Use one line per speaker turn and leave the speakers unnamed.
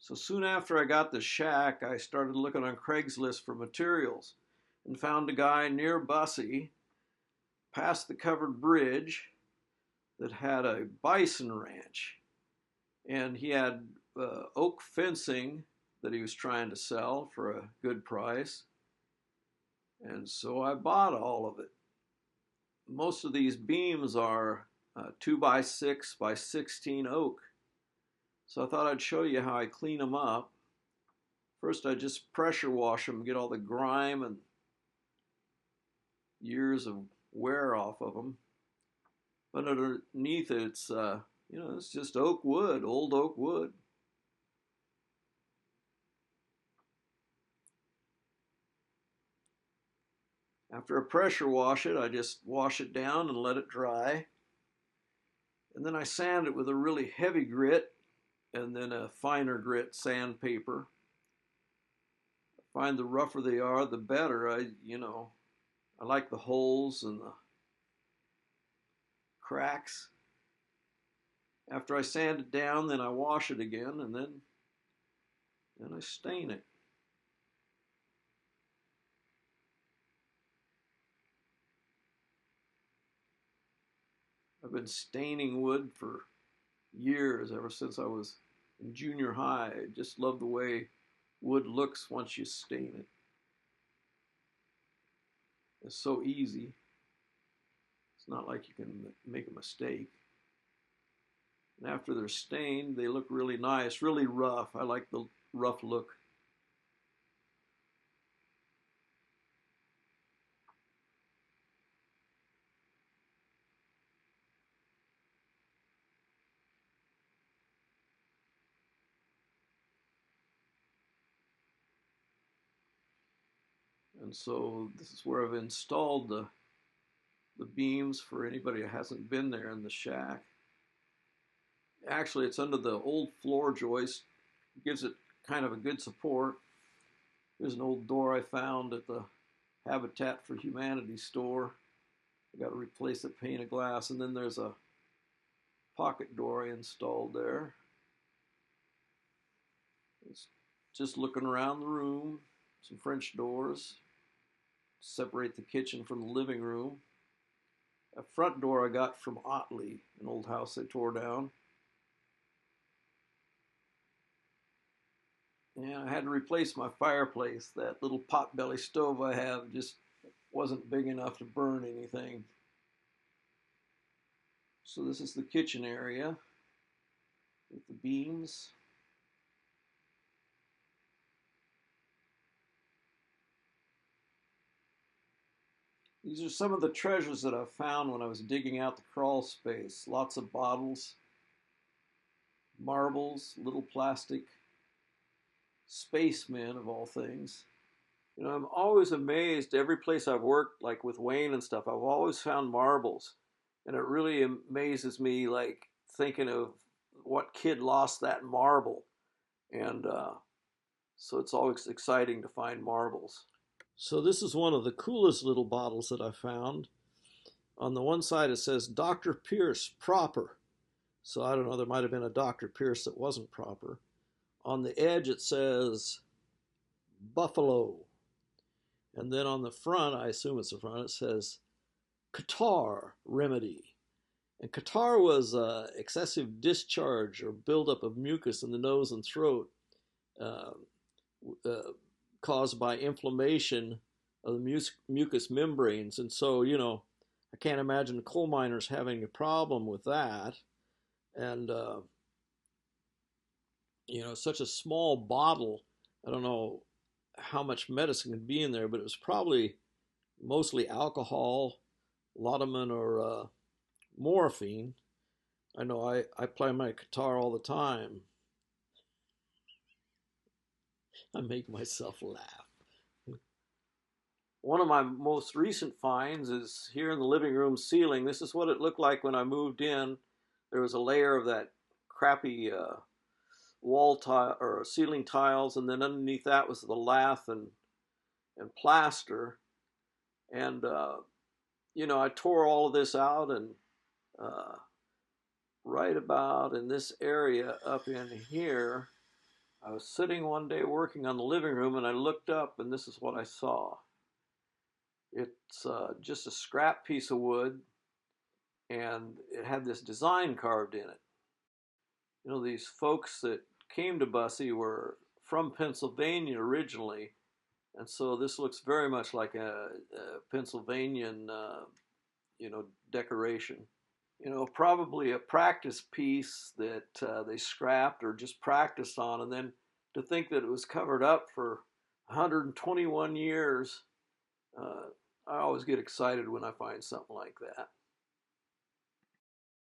So soon after I got the shack, I started looking on Craigslist for materials and found a guy near Bussy, past the covered bridge, that had a bison ranch. And he had oak fencing that he was trying to sell for a good price. And so I bought all of it. Most of these beams are 2 by 6 by 16 oak. So I thought I'd show you how I clean them up. First, I just pressure wash them, get all the grime and years of wear off of them. But underneath it, it's just oak wood, old oak wood. After I pressure wash it, I just wash it down and let it dry. And then I sand it with a really heavy grit and then a finer grit sandpaper. I find the rougher they are, the better. I like the holes and the cracks. After I sand it down, then I wash it again, and then I stain it. I've been staining wood for years, ever since I was in junior high. I just love the way wood looks once you stain it. It's so easy. It's not like you can make a mistake. And after they're stained, they look really nice, really rough. I like the rough look. And so this is where I've installed the beams for anybody who hasn't been there in the shack. Actually, it's under the old floor joist. It gives it kind of a good support. There's an old door I found at the Habitat for Humanity store. I got to replace the pane of glass. And then there's a pocket door I installed there. It's just looking around the room. Some French doors. Separate the kitchen from the living room. A front door I got from Otley, an old house they tore down. And I had to replace my fireplace. That little potbelly stove I have just wasn't big enough to burn anything. So this is the kitchen area with the beams. These are some of the treasures that I found when I was digging out the crawl space. Lots of bottles, marbles, little plastic spacemen of all things. I'm always amazed, every place I've worked, like with Wayne and stuff, I've always found marbles. And it really amazes me, like thinking of what kid lost that marble. And so it's always exciting to find marbles. So this is one of the coolest little bottles that I found. On the one side it says Dr. Pierce proper. So I don't know, there might have been a Dr. Pierce that wasn't proper. On the edge it says Buffalo. And then on the front, I assume it's the front, it says catarrh remedy. And catarrh was excessive discharge or buildup of mucus in the nose and throat uh, caused by inflammation of the mucous membranes. And so, I can't imagine coal miners having a problem with that. And, such a small bottle, I don't know how much medicine could be in there, but it was probably mostly alcohol, laudanum, or morphine. I know I play my guitar all the time. I make myself laugh. One of my most recent finds is here in the living room ceiling. This is what it looked like when I moved in. There was a layer of that crappy wall tile or ceiling tiles, and then underneath that was the lath and plaster. And I tore all of this out, and right about in this area up in here, I was sitting one day working on the living room and I looked up and this is what I saw. It's just a scrap piece of wood and it had this design carved in it. You know, these folks that came to Bussy were from Pennsylvania originally, and so this looks very much like a Pennsylvanian, decoration. You know, probably a practice piece that they scrapped or just practiced on, and then to think that it was covered up for 121 years. uh, I always get excited when I find something like that.